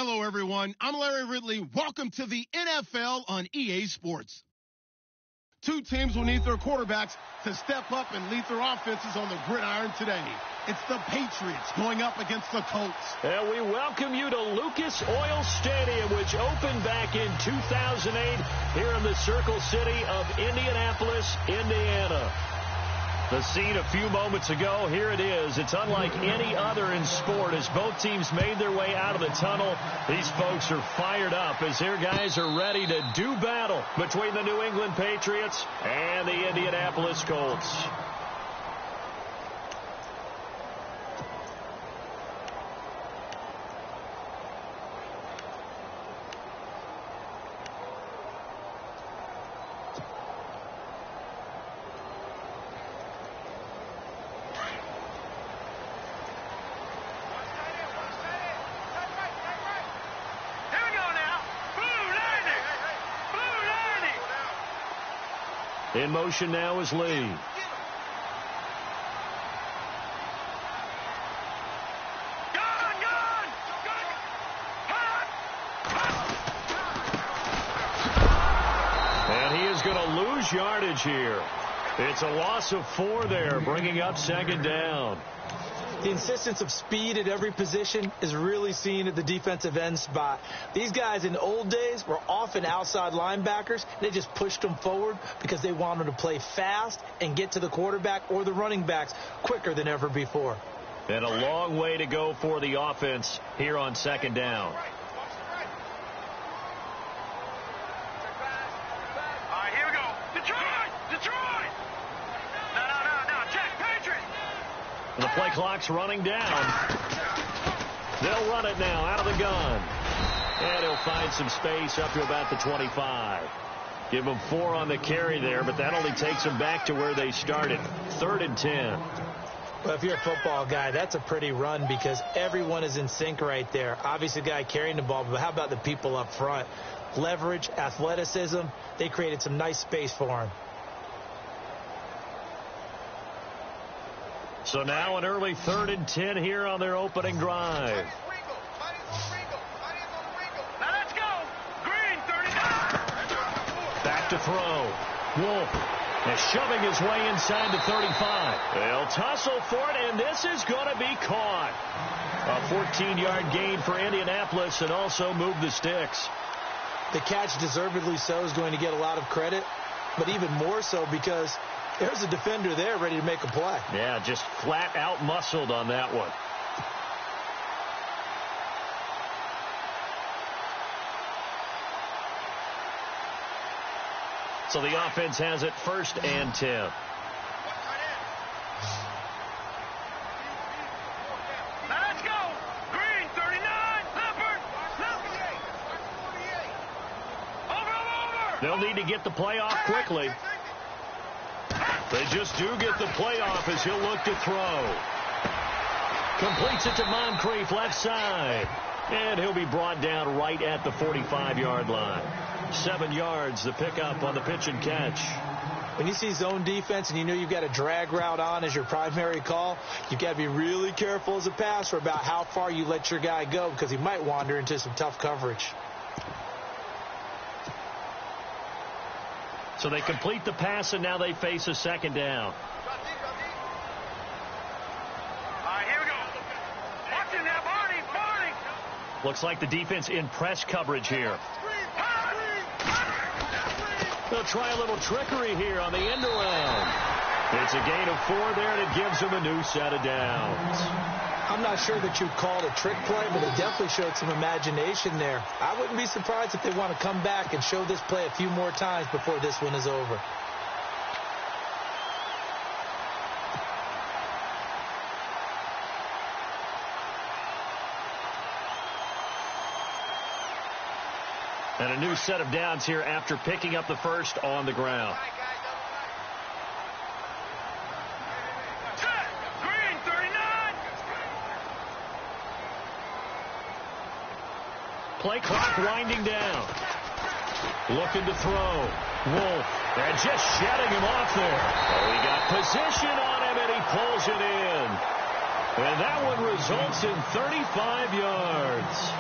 Hello, everyone. I'm Larry Ridley. Welcome to the NFL on EA Sports. Two teams will need their quarterbacks to step up and lead their offenses on the gridiron today. It's the Patriots going up against the Colts. And we welcome you to Lucas Oil Stadium, which opened back in 2008 here in the Circle City of Indianapolis, Indiana. The scene a few moments ago, here it is. It's unlike any other in sport as both teams made their way out of the tunnel. These folks are fired up as their guys are ready to do battle between the New England Patriots and the Indianapolis Colts. In motion now is Lee. And he is going to lose yardage here. It's a loss of 4 there, bringing up second down. The insistence of speed at every position is really seen at the defensive end spot. These guys in the old days were often outside linebackers. They just pushed them forward because they wanted to play fast and get to the quarterback or the running backs quicker than ever before. And a long way to go for the offense here on second down. The play clock's running down. They'll run it now out of the gun. And he'll find some space up to about the 25. Give them 4 on the carry there, but that only takes them back to where they started. 3rd and 10. Well, if you're a football guy, that's a pretty run because everyone is in sync right there. Obviously, the guy carrying the ball, but how about the people up front? Leverage, athleticism, they created some nice space for him. So now an early 3rd and 10 here on their opening drive. Now let's go. Green, 39. Back to throw. Wolf is shoving his way inside the 35. They'll tussle for it, and this is going to be caught. A 14-yard gain for Indianapolis and also move the sticks. The catch, deservedly so, is going to get a lot of credit, but even more so because there's a defender there ready to make a play. Yeah, just flat out muscled on that one. So the offense has it 1st and 10. Now let's go. Green, 39. Leopard, 48. Over. They'll need to get the play off quickly. They just do get the playoff as he'll look to throw. Completes it to Moncrief, left side. And he'll be brought down right at the 45-yard line. 7 yards, the pickup on the pitch and catch. When you see zone defense and you know you've got a drag route on as your primary call, you've got to be really careful as a passer about how far you let your guy go because he might wander into some tough coverage. So they complete the pass, and now they face a second down. All right, here we go. Watching that, Barney. Looks like the defense in press coverage here. They'll try a little trickery here on the end around. It's a gain of 4 there, and it gives them a new set of downs. I'm not sure that you'd call it a trick play, but it definitely showed some imagination there. I wouldn't be surprised if they want to come back and show this play a few more times before this one is over. And a new set of downs here after picking up the first on the ground. Green, 39. Play clock winding down. Looking to throw. Wolf. And just shedding him off there. Oh, he got position on him, and he pulls it in. And that one results in 35 yards.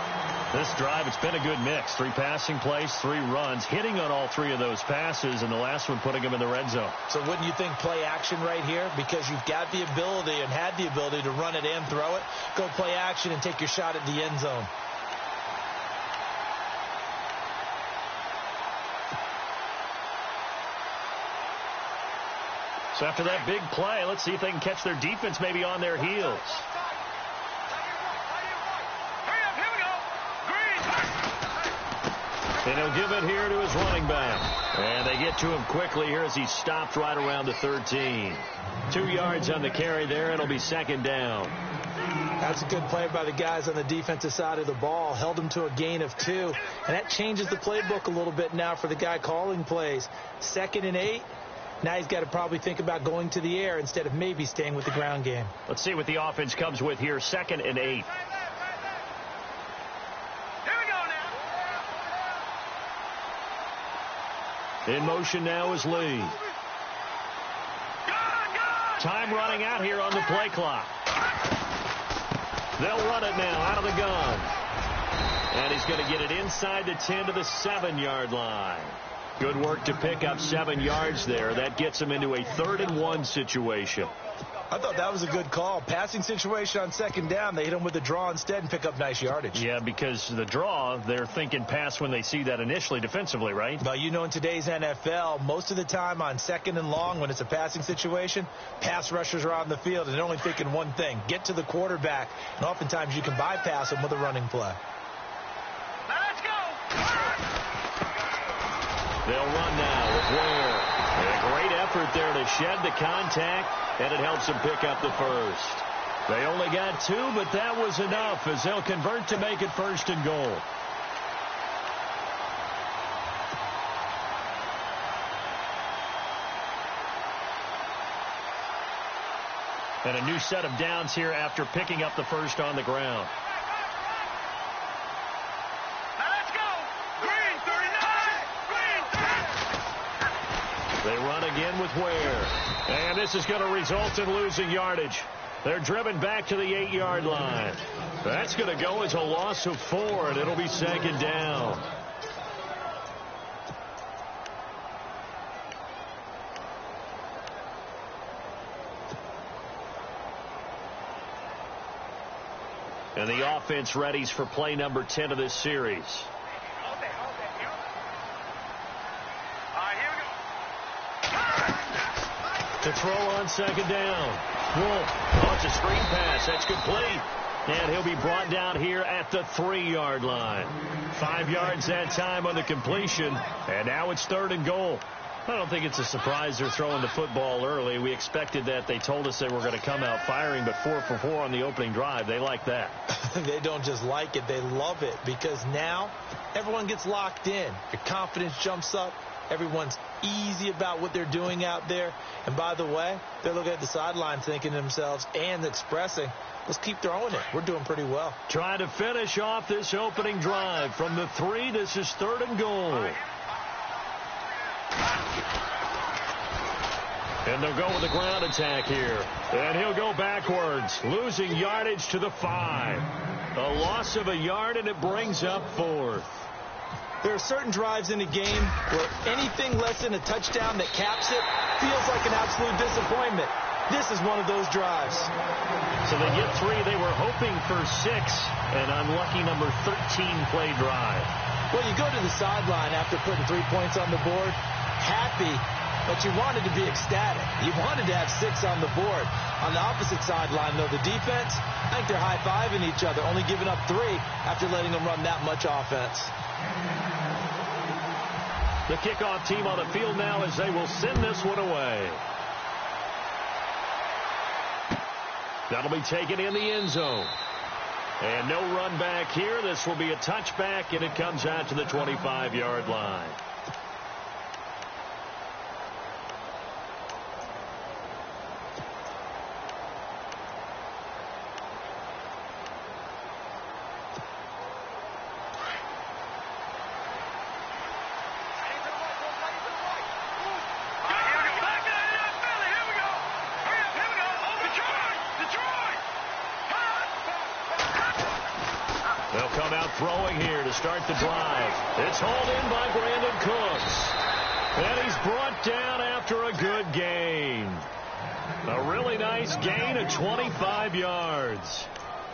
This drive, it's been a good mix. 3 passing plays, 3 runs, hitting on all 3 of those passes, and the last one putting them in the red zone. So wouldn't you think play action right here? Because you've got the ability and had the ability to run it and throw it. Go play action and take your shot at the end zone. So after that big play, let's see if they can catch their defense maybe on their heels. And he'll give it here to his running back. And they get to him quickly here as he stopped right around the 13. 2 yards on the carry there. It'll be second down. That's a good play by the guys on the defensive side of the ball. Held them to a gain of 2. And that changes the playbook a little bit now for the guy calling plays. 2nd and 8. Now he's got to probably think about going to the air instead of maybe staying with the ground game. Let's see what the offense comes with here. 2nd and 8. In motion now is Lee. Time running out here on the play clock. They'll run it now out of the gun. And he's going to get it inside the 10 to the 7-yard line. Good work to pick up 7 yards there. That gets him into a 3rd and 1 situation. I thought that was a good call. Passing situation on 2nd down. They hit him with the draw instead and pick up nice yardage. Yeah, because the draw, they're thinking pass when they see that initially defensively, right? Well, you know, in today's NFL, most of the time on 2nd and long when it's a passing situation, pass rushers are on the field and they're only thinking one thing, get to the quarterback. And oftentimes you can bypass them with a running play. Let's go! They'll run now with Ware. And a great effort there to shed the contact, and it helps them pick up the first. They only got 2, but that was enough as they'll convert to make it 1st and goal. And a new set of downs here after picking up the first on the ground. They run again with Ware. And this is going to result in losing yardage. They're driven back to the 8-yard line. That's going to go as a loss of 4, and it'll be 2nd down. And the offense readies for play number 10 of this series. To throw on 2nd down. Wolf. Oh, it's a screen pass. That's complete. And he'll be brought down here at the 3-yard line. 5 yards that time on the completion. And now it's 3rd and goal. I don't think it's a surprise they're throwing the football early. We expected that. They told us they were going to come out firing, but 4 for 4 on the opening drive. They like that. They don't just like it. They love it because now everyone gets locked in. Your confidence jumps up. Everyone's easy about what they're doing out there. And by the way, they're looking at the sideline thinking to themselves and expressing, let's keep throwing it. We're doing pretty well. Trying to finish off this opening drive from the 3. This is 3rd and goal. And they'll go with the ground attack here. And he'll go backwards, losing yardage to the 5. A loss of a yard, and it brings up 4th. There are certain drives in a game where anything less than a touchdown that caps it feels like an absolute disappointment. This is one of those drives. So they get 3. They were hoping for 6. An unlucky number 13 play drive. Well, you go to the sideline after putting 3 points on the board, happy, but you wanted to be ecstatic. You wanted to have 6 on the board. On the opposite sideline, though, the defense, I think they're high-fiving each other, only giving up 3 after letting them run that much offense. The kickoff team on the field now as they will send this one away. That'll be taken in the end zone. And no run back here. This will be a touchback, and it comes out to the 25-yard line. They'll come out throwing here to start the drive. It's hauled in by Brandon Cooks. And he's brought down after a good gain. A really nice gain of 25 yards.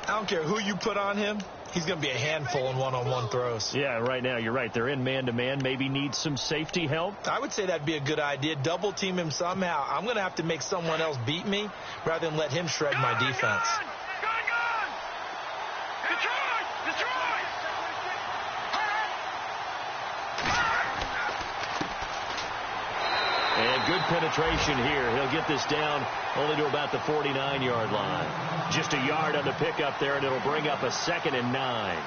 I don't care who you put on him. He's going to be a handful in one-on-one throws. Yeah, right now, you're right. They're in man-to-man. Maybe need some safety help. I would say that'd be a good idea. Double team him somehow. I'm going to have to make someone else beat me rather than let him shred my defense. And good penetration here. He'll get this down only to about the 49-yard line. Just a yard on the pickup there, and it'll bring up a 2nd and 9.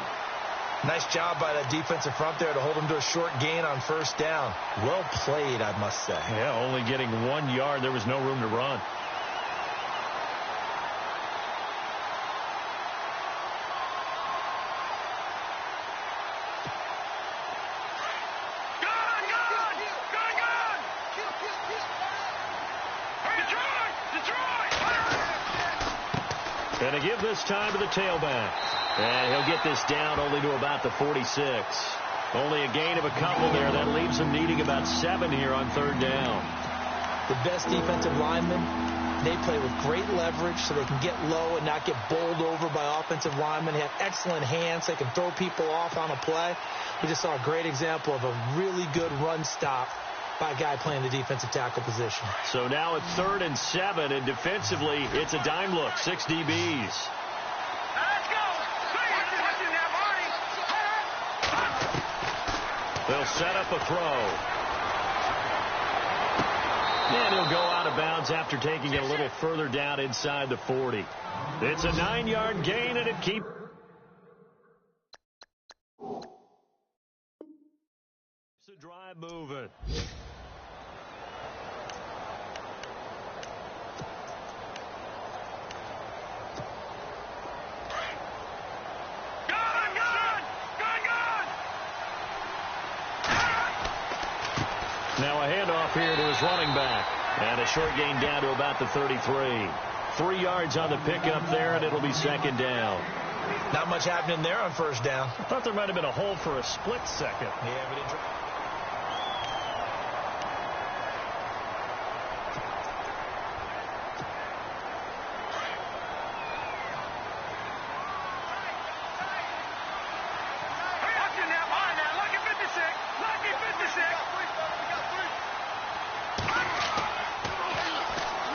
Nice job by that defensive front there to hold him to a short gain on first down. Well played, I must say. Yeah, only getting 1 yard. There was no room to run. Going to give this time to the tailback. And he'll get this down only to about the 46. Only a gain of a couple there. That leaves him needing about 7 here on 3rd down. The best defensive linemen, they play with great leverage so they can get low and not get bowled over by offensive linemen. They have excellent hands. They can throw people off on a play. We just saw a great example of a really good run stop by a guy playing the defensive tackle position. So now it's 3rd and 7, and defensively, it's a dime look. 6 DBs. Let's go. They'll set up a throw. And he'll go out of bounds after taking it a little further down inside the 40. It's a 9-yard gain, and it keeps the drive moving. Now a handoff here to his running back. And a short gain down to about the 33. 3 yards on the pickup there, and it'll be 2nd down. Not much happening there on first down. I thought there might have been a hole for a split second. Yeah, but it...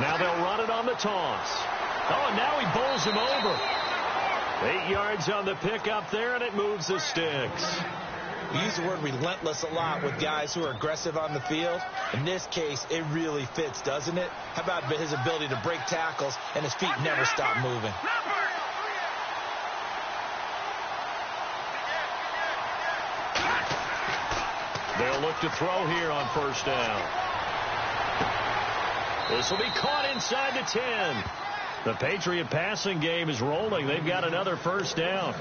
Now they'll run it on the toss. Oh, and now he bowls him over. 8 yards on the pickup there, and it moves the sticks. We use the word relentless a lot with guys who are aggressive on the field. In this case, it really fits, doesn't it? How about his ability to break tackles and his feet never stop moving? They'll look to throw here on first down. This will be caught inside the 10. The Patriot passing game is rolling. They've got another first down.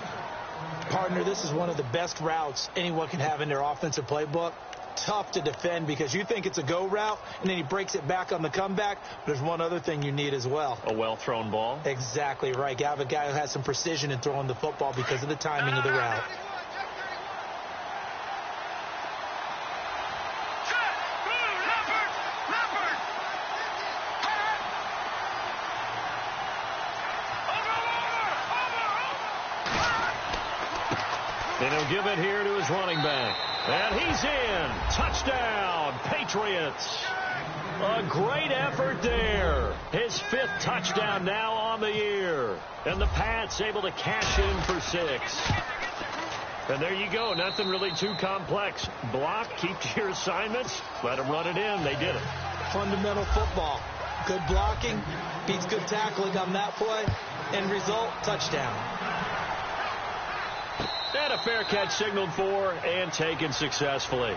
Partner, this is one of the best routes anyone can have in their offensive playbook. Tough to defend because you think it's a go route, and then he breaks it back on the comeback. There's one other thing you need as well. A well-thrown ball. Exactly right. You have a guy who has some precision in throwing the football because of the timing of the route. And he'll give it here to his running back. And he's in. Touchdown, Patriots. A great effort there. His 5th touchdown now on the year. And the Pats able to cash in for 6. And there you go. Nothing really too complex. Block, keep to your assignments, let them run it in. They did it. Fundamental football. Good blocking beats good tackling on that play. End result, touchdown. And a fair catch signaled for and taken successfully.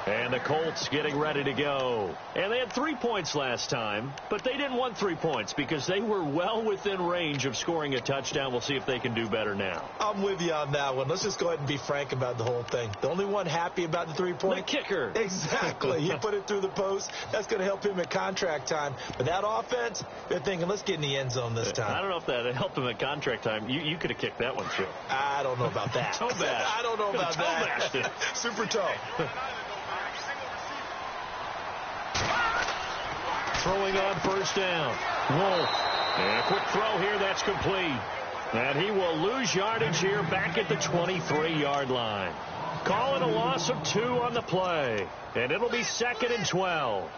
And the Colts getting ready to go. And they had 3 points last time, but they didn't want 3 points because they were well within range of scoring a touchdown. We'll see if they can do better now. I'm with you on that one. Let's just go ahead and be frank about the whole thing. The only one happy about the 3-point? The kicker. Exactly. He put it through the post. That's going to help him at contract time. But that offense, they're thinking, let's get in the end zone this time. I don't know if that helped him at contract time. You could have kicked that one, too. I don't know about that. Toe bash. I don't know about that. Super toe. Throwing on first down. Wolf. And a quick throw here. That's complete. And he will lose yardage here back at the 23-yard line. Calling a loss of 2 on the play. And it'll be 2nd and 12.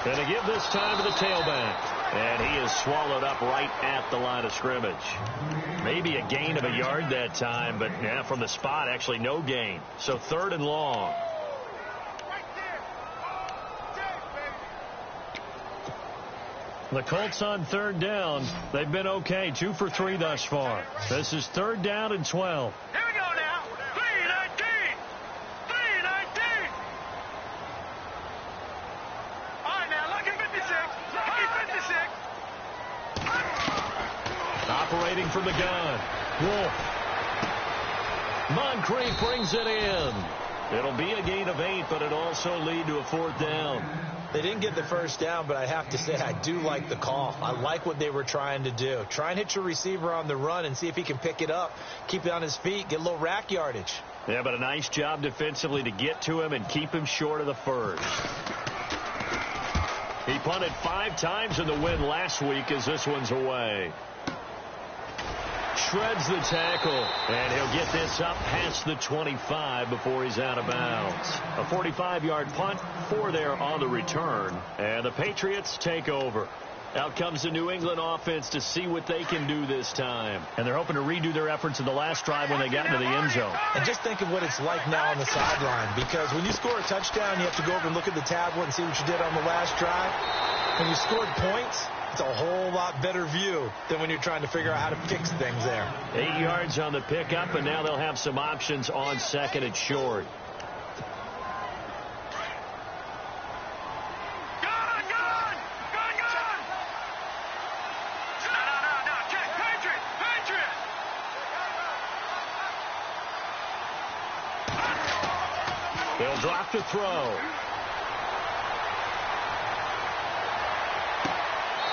And to give this time to the tailback. And he is swallowed up right at the line of scrimmage. Maybe a gain of a yard that time, but yeah, from the spot, actually no gain. So 3rd and long. The Colts on 3rd down. They've been okay. 2 for 3 thus far. This is 3rd down and 12. Here we go now. 3-19. 3-19. All right, now, lucky 56. Lucky 56. Operating from the gun. Wolf. Moncrief brings it in. It'll be a gain of 8, but it'll also lead to a 4th down. They didn't get the first down, but I have to say I do like the call. I like what they were trying to do. Try and hit your receiver on the run and see if he can pick it up, keep it on his feet, get a little rack yardage. Yeah, but a nice job defensively to get to him and keep him short of the first. He punted 5 times in the win last week as this one's away. Shreds the tackle, and he'll get this up past the 25 before he's out of bounds. A 45-yard punt, 4 there on the return, and the Patriots take over. Out comes the New England offense to see what they can do this time. And they're hoping to redo their efforts in the last drive when they got into the end zone. And just think of what it's like now on the sideline, because when you score a touchdown, you have to go over and look at the tablet and see what you did on the last drive. When you scored points, it's a whole lot better view than when you're trying to figure out how to fix things there. 8 yards on the pickup, and now they'll have some options on 2nd and short. They'll drop to throw.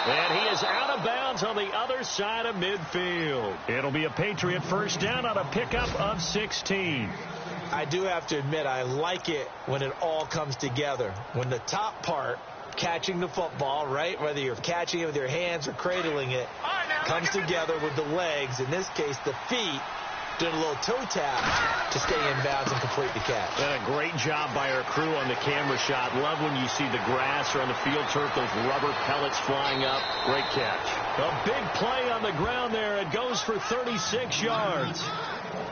And he is out of bounds on the other side of midfield. It'll be a Patriot first down on a pickup of 16. I do have to admit, I like it when it all comes together. When the top part, catching the football, right, whether you're catching it with your hands or cradling it, comes together with the legs, in this case the feet, doing a little toe tap to stay in bounds and complete the catch. And a great job by our crew on the camera shot. Love when you see the grass or on the field turf, those rubber pellets flying up. Great catch. A big play on the ground there. It goes for 36 yards.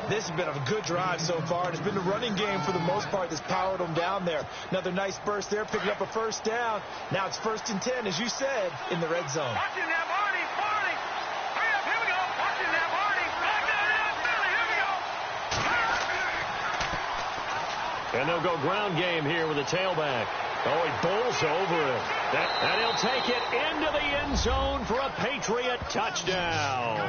This has been a good drive so far. It's been the running game for the most part that's powered them down there. Another nice burst there, picking up a first down. Now it's 1st and 10, as you said, in the red zone. Watching that, Barney. Barney. Hurry up, here we go. Watching that, Barney. Back down, Billy. Here we go. And they'll go ground game here with a tailback. Oh, he bowls over it. And he'll take it into the end zone for a Patriot touchdown.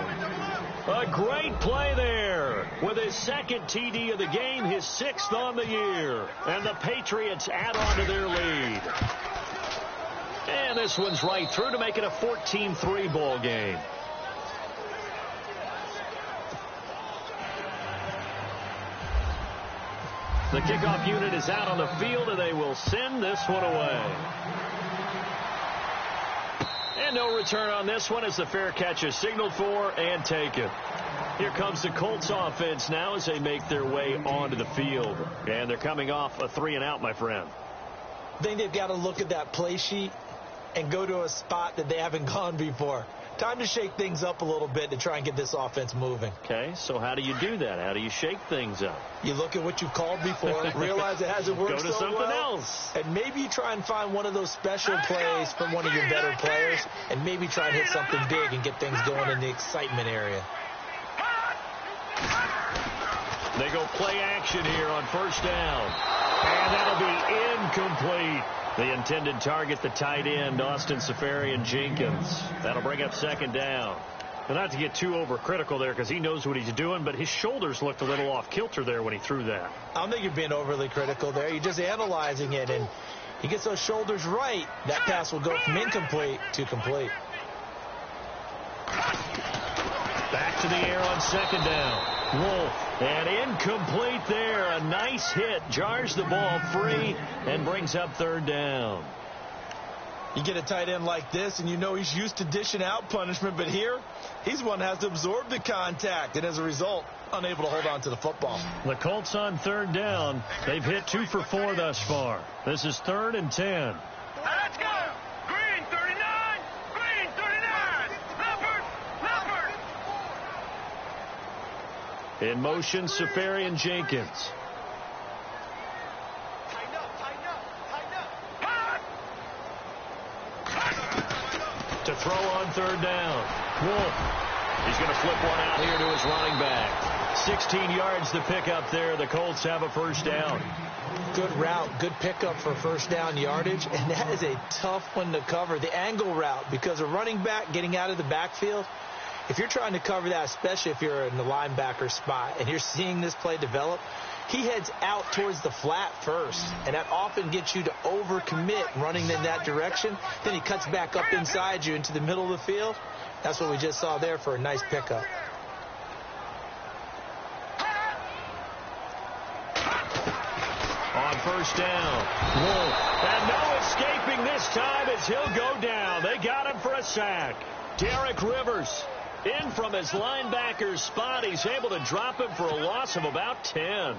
A great play there with his 2nd TD of the game, his 6th on the year. And the Patriots add on to their lead. And this one's right through to make it a 14-3 ball game. The kickoff unit is out on the field, and they will send this one away. And no return on this one as the fair catch is signaled for and taken. Here comes the Colts offense now as they make their way onto the field. And they're coming off a 3-and-out, my friend. I think they've got to look at that play sheet and go to a spot that they haven't gone before. Time to shake things up a little bit to try and get this offense moving. Okay, so how do you do that? How do you shake things up? You look at what you've called before, realize it hasn't worked Go to so something well, else. and maybe you try and find one of those special plays from one of your better players, and maybe try and hit something big and get things going in the excitement area. They go play action here on first down. And that'll be incomplete. The intended target, the tight end, Austin Seferian-Jenkins. That'll bring up second down. And not to get too overcritical there because he knows what he's doing, but his shoulders looked a little off kilter there when he threw that. I don't think you're being overly critical there. You're just analyzing it, and he gets those shoulders right. That pass will go from incomplete to complete. Back to the air on second down. Wolf, and incomplete there. A nice hit. Jars the ball free and brings up third down. You get a tight end like this, and you know he's used to dishing out punishment, but here, he's one that has to absorb the contact, and as a result, unable to hold on to the football. The Colts on third down. They've hit 2 for 4 thus far. This is 3rd and 10. Let's go! Green 39! Green 39! Leopard! Leopard! In motion, Seferian-Jenkins. Tighten up! Tighten up! Tighten up! To throw on third down. Wolf. He's going to flip one out here to his running back. 16 yards to pick up there. The Colts have a first down. Good route, good pickup for first down yardage, and that is a tough one to cover. The angle route, because a running back getting out of the backfield, if you're trying to cover that, especially if you're in the linebacker spot and you're seeing this play develop, he heads out towards the flat first, and that often gets you to overcommit running in that direction. Then he cuts back up inside you into the middle of the field. That's what we just saw there for a nice pickup. On first down, Wolf. And no escaping this time as he'll go down. They got him for a sack. Derek Rivers in from his linebacker's spot. He's able to drop him for a loss of about 10.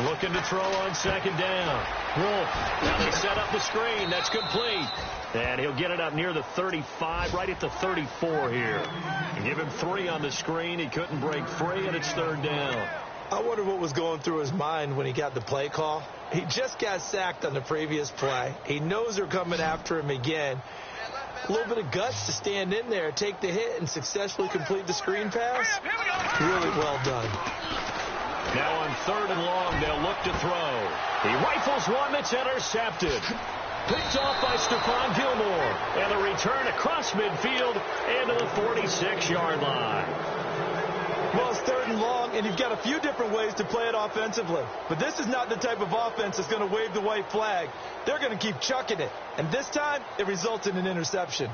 Looking to throw on second down. Wolf. Now they set up the screen. That's complete. And he'll get it up near the 35, right at the 34 here. And give him 3 on the screen. He couldn't break free, and it's third down. I wonder what was going through his mind when he got the play call. He just got sacked on the previous play. He knows they're coming after him again. A little bit of guts to stand in there, take the hit, and successfully complete the screen pass. Really well done. Now on third and long, they'll look to throw. He rifles one that's intercepted. Picked off by Stephon Gilmore. And a return across midfield into the 46-yard line. Well, it's third and long, and you've got a few different ways to play it offensively. But this is not the type of offense that's going to wave the white flag. They're going to keep chucking it. And this time, it results in an interception.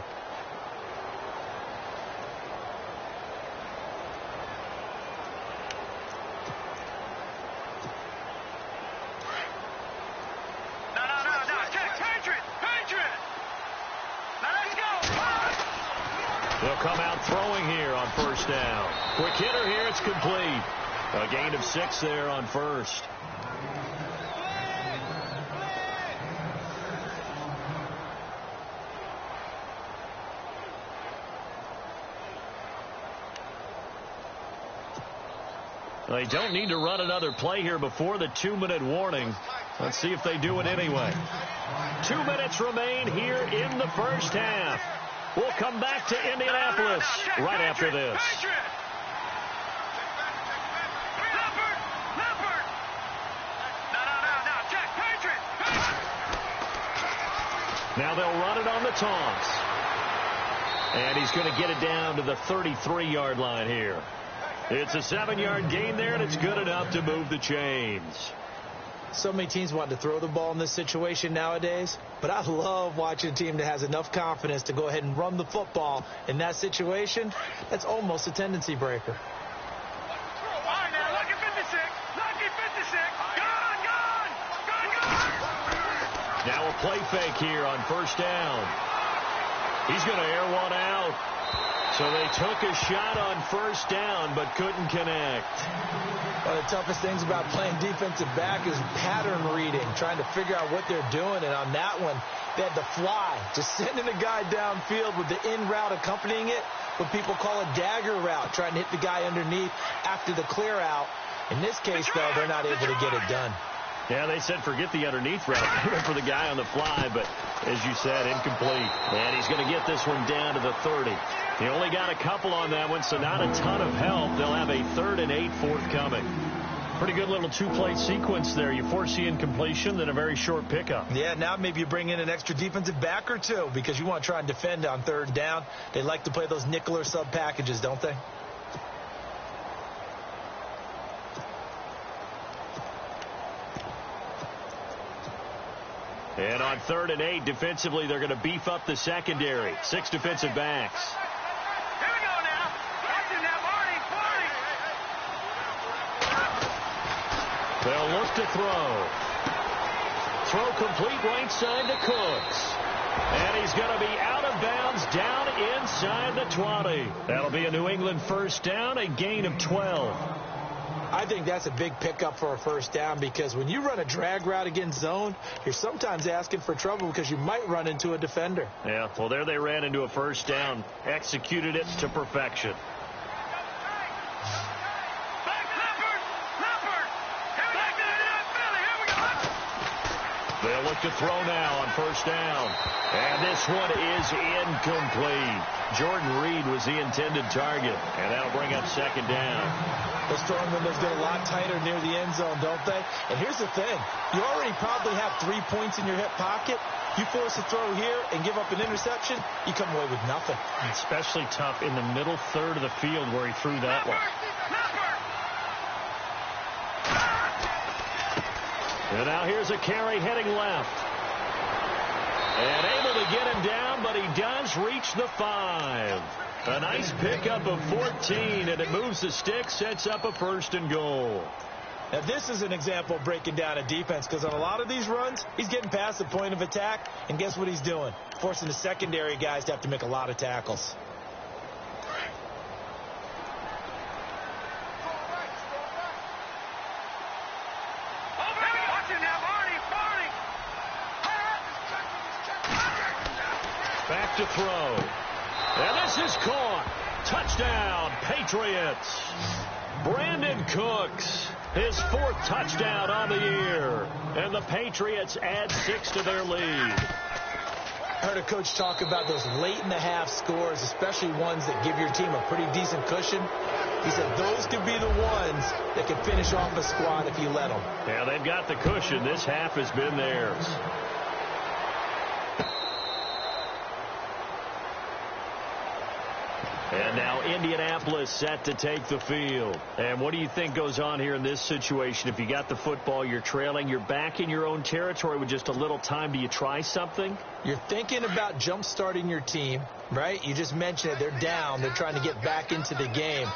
They'll come out throwing here on first down. Quick hitter here. It's complete. A gain of 6 there on first. They don't need to run another play here before the 2-minute warning. Let's see if they do it anyway. 2 minutes remain here in the first half. We'll come back to Indianapolis right after this. Now they'll run it on the taunts. And he's going to get it down to the 33-yard line here. It's a 7-yard gain there, and it's good enough to move the chains. So many teams want to throw the ball in this situation nowadays, but I love watching a team that has enough confidence to go ahead and run the football in that situation. That's almost a tendency breaker. All right, now, lucky 56. Lucky 56. Gone. Now a play fake here on first down. He's going to air one out. So they took a shot on first down, but couldn't connect. One of the toughest things about playing defensive back is pattern reading, trying to figure out what they're doing. And on that one, they had the fly, just sending a guy downfield with the in route accompanying it, what people call a dagger route, trying to hit the guy underneath after the clear out. In this case, though, they're not able to get it done. Yeah, they said forget the underneath route. They went for the guy on the fly, but as you said, incomplete. And he's going to get this one down to the 30. He only got a couple on that one, so not a ton of help. They'll have a 3rd and 8 forthcoming. Pretty good little two-play sequence there. You force the incompletion, then a very short pickup. Yeah, now maybe you bring in an extra defensive back or two because you want to try and defend on 3rd down. They like to play those nickel or sub packages, don't they? And on 3rd and 8, defensively, they're going to beef up the secondary. 6 defensive backs. Here we go now. Watching that, Marty. They'll look to throw. Throw complete right side to Cooks. And he's going to be out of bounds down inside the 20. That'll be a New England first down, a gain of 12. I think that's a big pickup for a first down because when you run a drag route against zone, you're sometimes asking for trouble because you might run into a defender. Yeah, well, there they ran into a first down, executed it to perfection. They'll look to throw now on first down. And this one is incomplete. Jordan Reed was the intended target, and that'll bring up 2nd down. Those throwing windows get a lot tighter near the end zone, don't they? And here's the thing. You already probably have 3 points in your hip pocket. You force a throw here and give up an interception, you come away with nothing. Especially tough in the middle 3rd of the field where he threw that one. And now here's a carry heading left. And able to get him down, but he does reach the 5. A nice pickup of 14, and it moves the stick, sets up a 1st and goal. Now, this is an example of breaking down a defense because on a lot of these runs, he's getting past the point of attack, and guess what he's doing? Forcing the secondary guys to have to make a lot of tackles. Back to throw. And this is caught. Touchdown, Patriots. Brandon Cooks, his 4th touchdown on the year. And the Patriots add 6 to their lead. I heard a coach talk about those late in the half scores, especially ones that give your team a pretty decent cushion. He said those could be the ones that can finish off a squad if you let them. Yeah, they've got the cushion. This half has been theirs. And now Indianapolis set to take the field. And what do you think goes on here in this situation? If you got the football, you're trailing, you're back in your own territory with just a little time. Do you try something? You're thinking about jump-starting your team, right? You just mentioned it. They're down. They're trying to get back into the game.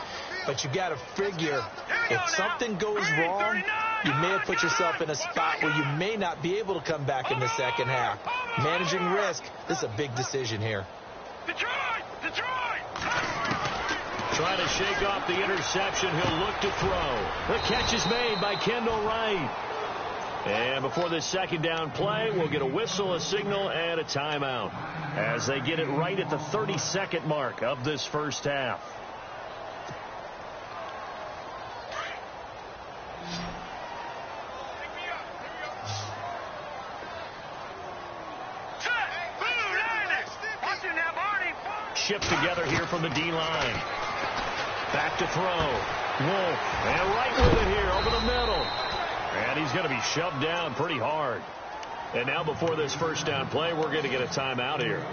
But you got to figure if something goes wrong, you may have put yourself in a spot where you may not be able to come back in the second half. Managing risk, this is a big decision here. Detroit! Trying to shake off the interception. He'll look to throw. The catch is made by Kendall Wright. And before this 2nd down play, we'll get a whistle, a signal, and a timeout as they get it right at the 32nd mark of this first half. Shipped together here from the D-line. Back to throw. Wolf. And right with it here over the middle. And he's going to be shoved down pretty hard. And now before this first down play, we're going to get a timeout here,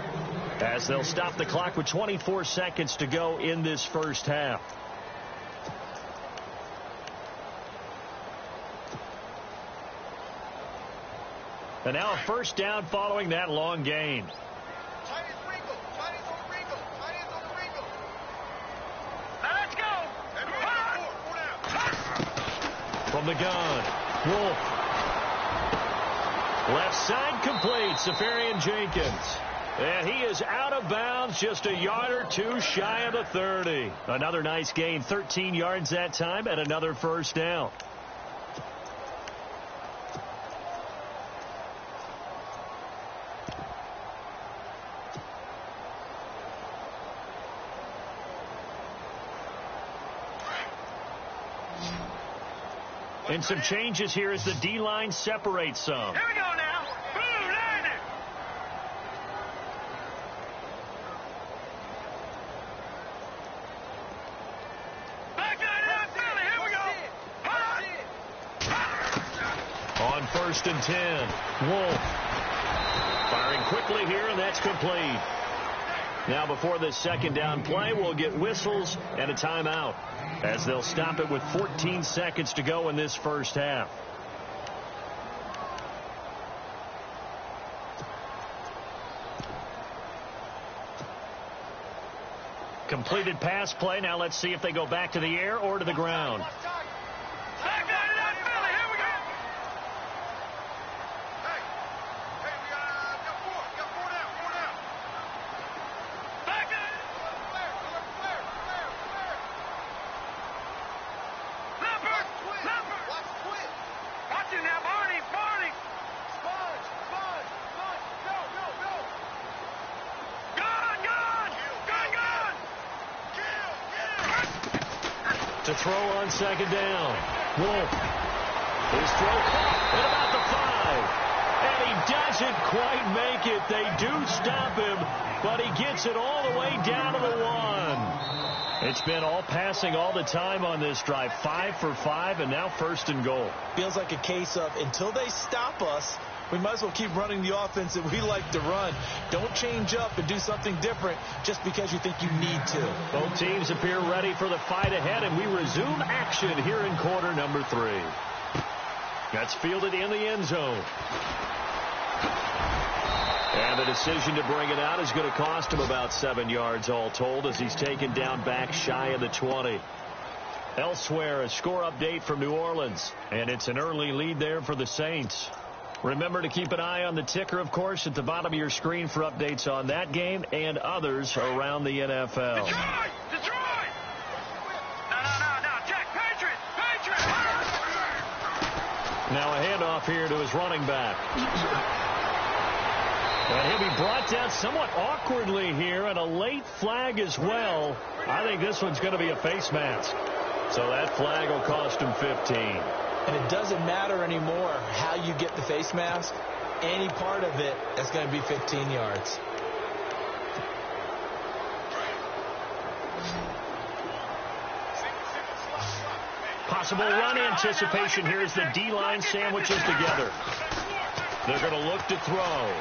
as they'll stop the clock with 24 seconds to go in this first half. And now a first down following that long gain. From the gun, Wolf. Left side complete, Safarian Jenkins. And he is out of bounds, just a yard or two shy of the 30. Another nice gain, 13 yards that time, and another first down. And some changes here as the D-line separates some. Here we go now. Boom, landed. Back out of Philly. Here we go. On 1st and 10, Wolf firing quickly here, and that's complete. Now before this second down play, we'll get whistles and a timeout, as they'll stop it with 14 seconds to go in this first half. Completed pass play. Now let's see if they go back to the air or to the ground. Back out of Philly. Here we go. Hey, we got four. Got four down. Back out. Flare. Leopard. Watch Twit. Watch it now, Barney. Sponge. Go. Gun. To throw on second down. Wolf. His throw caught at about the 5. And he doesn't quite make it. They do stop him, but he gets it all the way down to the 1. It's been all passing all the time on this drive. 5 for 5, and now 1st and goal. Feels like a case of until they stop us, we might as well keep running the offense that we like to run. Don't change up and do something different just because you think you need to. Both teams appear ready for the fight ahead, and we resume action here in quarter number 3. That's fielded in the end zone. And the decision to bring it out is going to cost him about 7 yards all told, as he's taken down back shy of the 20. Elsewhere, a score update from New Orleans, and it's an early lead there for the Saints. Remember to keep an eye on the ticker, of course, at the bottom of your screen for updates on that game and others around the NFL. Detroit! No, Jack, Patriot! Now a handoff here to his running back. And he'll be brought down somewhat awkwardly here, and a late flag as well. I think this one's going to be a face mask. So that flag will cost him 15. And it doesn't matter anymore how you get the face mask. Any part of it is going to be 15 yards. Possible run anticipation here as the D-line sandwiches together. They're going to look to throw.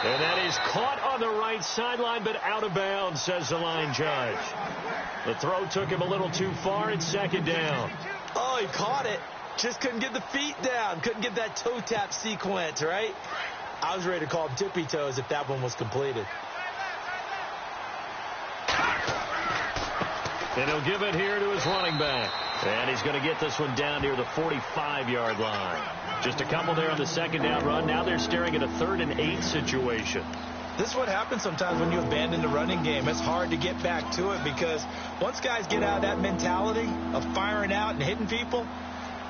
And that is caught on the right sideline, but out of bounds, says the line judge. The throw took him a little too far. It's second down. Oh, he caught it. Just couldn't get the feet down. Couldn't get that toe tap sequence, right? I was ready to call him tippy toes if that one was completed. And he'll give it here to his running back. And he's going to get this one down near the 45-yard line. Just a couple there on the second down run. Now they're staring at a 3rd and 8 situation. This is what happens sometimes when you abandon the running game. It's hard to get back to it because once guys get out of that mentality of firing out and hitting people,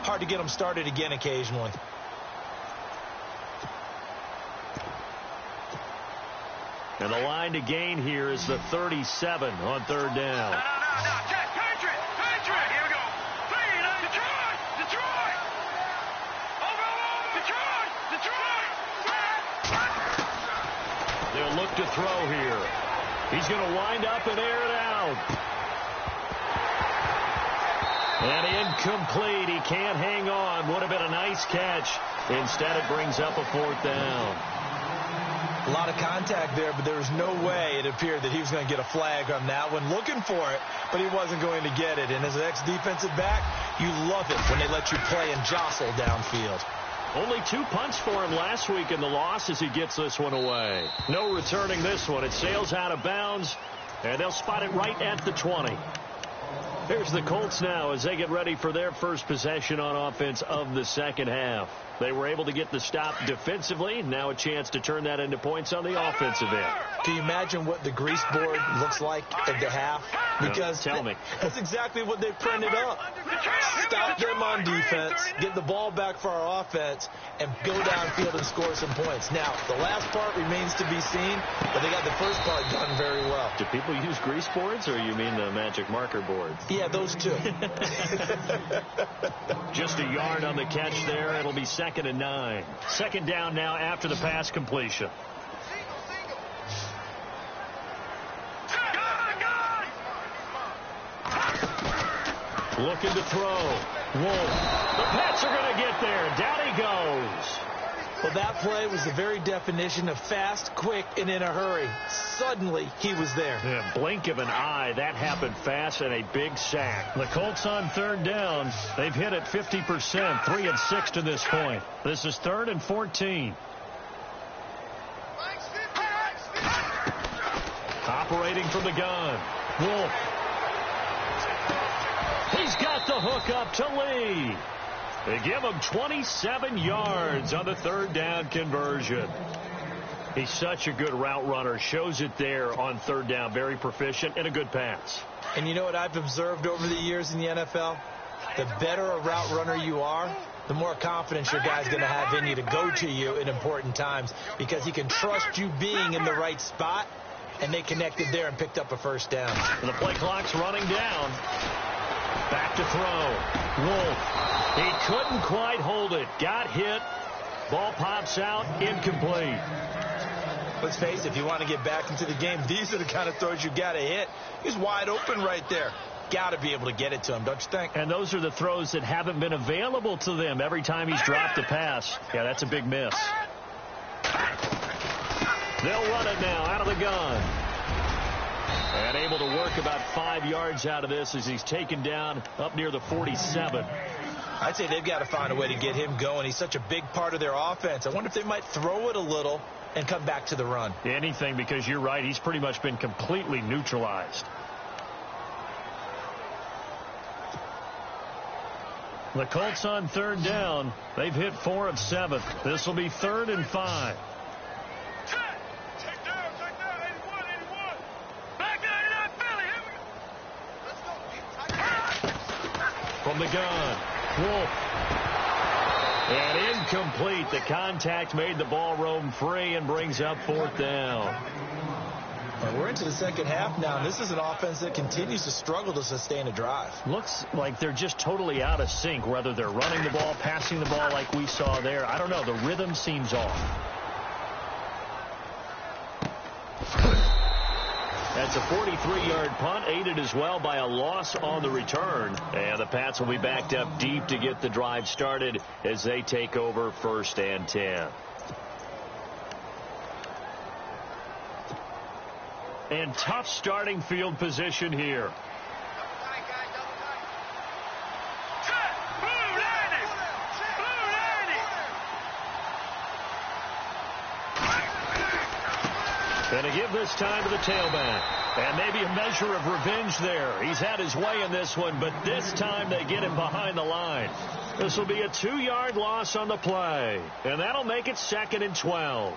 hard to get them started again occasionally. And the line to gain here is the 37 on 3rd down. No, Jack, Patriot! Here we go. Detroit! Over! Detroit! They'll look to throw here. He's going to wind up and air it out. And incomplete. He can't hang on. Would have been a nice catch. Instead, it brings up a 4th down. A lot of contact there, but there was no way it appeared that he was going to get a flag on that one. Looking for it, but he wasn't going to get it. And as an ex-defensive back, you love it when they let you play and jostle downfield. Only 2 punts for him last week in the loss as he gets this one away. No returning this one. It sails out of bounds, and they'll spot it right at the 20. Here's the Colts now as they get ready for their first possession on offense of the second half. They were able to get the stop defensively. Now a chance to turn that into points on the offensive end. Can you imagine what the grease board looks like at the half? Because tell me. That's exactly what they printed up. Stop them on defense, get the ball back for our offense, and go downfield and score some points. Now, the last part remains to be seen, but they got the first part done very well. Do people use grease boards, or you mean the magic marker boards? Yeah, those two. Just a yard on the catch there. It'll be 2nd and 9. Second down now after the pass completion. Looking to throw. Wolf. The Pats are going to get there. Down he goes. Well, that play was the very definition of fast, quick, and in a hurry. Suddenly, he was there. Yeah, blink of an eye. That happened fast and a big sack. The Colts on 3rd down. They've hit it 50%, 3 of 6 to this point. This is 3rd and 14. Operating from the gun. Wolf. He's got the hook up to Lee. They give him 27 yards on the 3rd down conversion. He's such a good route runner. Shows it there on 3rd down. Very proficient and a good pass. And you know what I've observed over the years in the NFL? The better a route runner you are, the more confidence your guy's going to have in you to go to you in important times, because he can trust you being in the right spot, and they connected there and picked up a 1st down. And the play clock's running down. Back to throw. Wolf. He couldn't quite hold it. Got hit. Ball pops out. Incomplete. Let's face it, if you want to get back into the game, these are the kind of throws you got to hit. He's wide open right there. Got to be able to get it to him, don't you think? And those are the throws that haven't been available to them every time he's dropped a pass. Yeah, that's a big miss. They'll run it now out of the gun. And able to work about 5 yards out of this as he's taken down up near the 47. I'd say they've got to find a way to get him going. He's such a big part of their offense. I wonder if they might throw it a little and come back to the run. Anything, because you're right. He's pretty much been completely neutralized. The Colts on 3rd down. They've hit 4 of 7. This will be 3rd and 5. From the gun, Wolf. And incomplete. The contact made the ball roam free and brings up 4th down. And we're into the second half now. This is an offense that continues to struggle to sustain a drive. Looks like they're just totally out of sync, whether they're running the ball, passing the ball like we saw there. I don't know. The rhythm seems off. That's a 43-yard punt, aided as well by a loss on the return. And the Pats will be backed up deep to get the drive started as they take over 1st and 10. And tough starting field position here. Going to give this time to the tailback. And maybe a measure of revenge there. He's had his way in this one, but this time they get him behind the line. This will be a 2-yard loss on the play. And that'll make it 2nd and 12.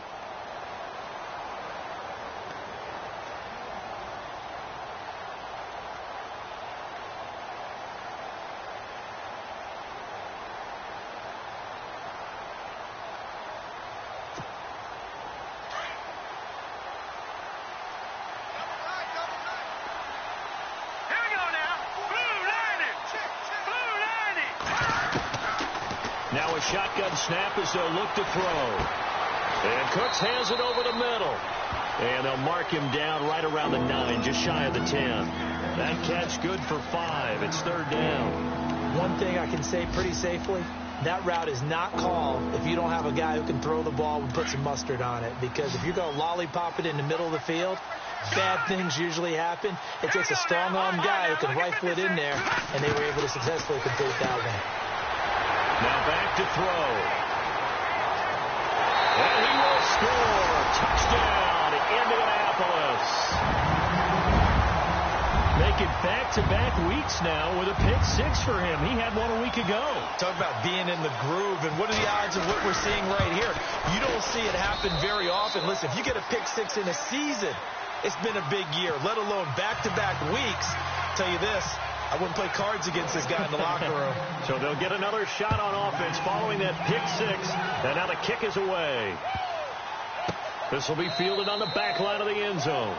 Now a shotgun snap as they'll look to throw. And Cooks has it over the middle. And they'll mark him down right around the 9, just shy of the 10. That catch good for 5. It's 3rd down. One thing I can say pretty safely, that route is not called if you don't have a guy who can throw the ball and put some mustard on it. Because if you're going to lollipop it in the middle of the field, bad things usually happen. It takes a strong-arm guy who can rifle it in there, and they were able to successfully complete that one. Now back to throw. And he will score. Touchdown, Indianapolis. They making back-to-back weeks now with a pick six for him. He had one a week ago. Talk about being in the groove, and what are the odds of what we're seeing right here? You don't see it happen very often. Listen, if you get a pick six in a season, it's been a big year, let alone back-to-back weeks. I'll tell you this, I wouldn't play cards against this guy in the locker room. So they'll get another shot on offense following that pick six. And now the kick is away. This will be fielded on the back line of the end zone.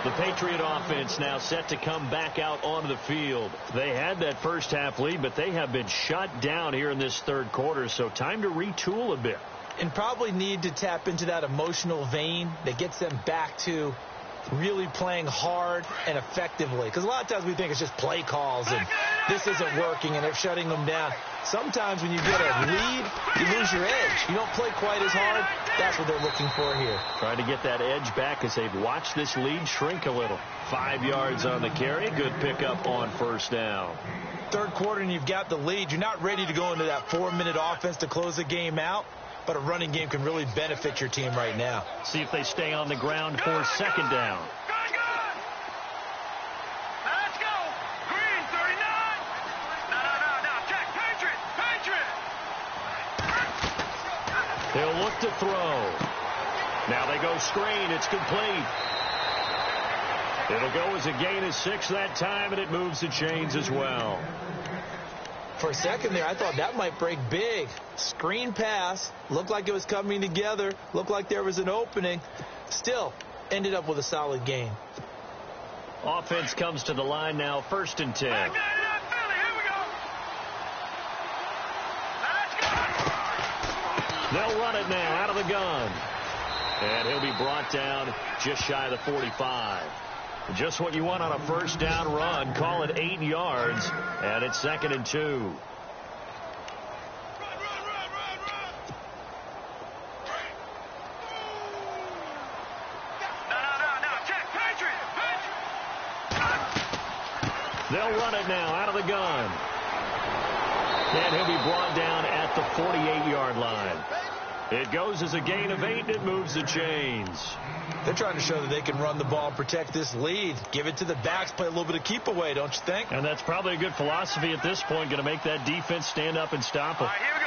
The Patriot offense now set to come back out onto the field. They had that first half lead, but they have been shut down here in this third quarter, so time to retool a bit. And probably need to tap into that emotional vein that gets them back to really playing hard and effectively. Because a lot of times we think it's just play calls and this isn't working and they're shutting them down. Sometimes when you get a lead, you lose your edge. You don't play quite as hard. That's what they're looking for here. Trying to get that edge back as they've watched this lead shrink a little. 5 yards on the carry. Good pickup on first down. Third quarter and you've got the lead. You're not ready to go into that 4-minute offense to close the game out. But a running game can really benefit your team right now. See if they stay on the ground for second down. Good. Let's go. Green, 39. No. Check. Patriot. They'll look to throw. Now they go screen. It's complete. It'll go as a gain of 6 that time, and it moves the chains as well. For a second there, I thought that might break big. Screen pass. Looked like it was coming together. Looked like there was an opening. Still, ended up with a solid gain. Offense comes to the line now, 1st and 10. Here we go. Let's go. They'll run it now out of the gun. And he'll be brought down just shy of the 45. Just what you want on a first down run. Call it 8 yards, and it's 2nd and 2. Run. No. Check. Patriot. They'll run it now out of the gun. And he'll be brought down at the 48-yard line. It goes as a gain of 8, and it moves the chains. They're trying to show that they can run the ball and protect this lead. Give it to the backs, play a little bit of keep away, don't you think? And that's probably a good philosophy at this point, going to make that defense stand up and stop them. All right, here we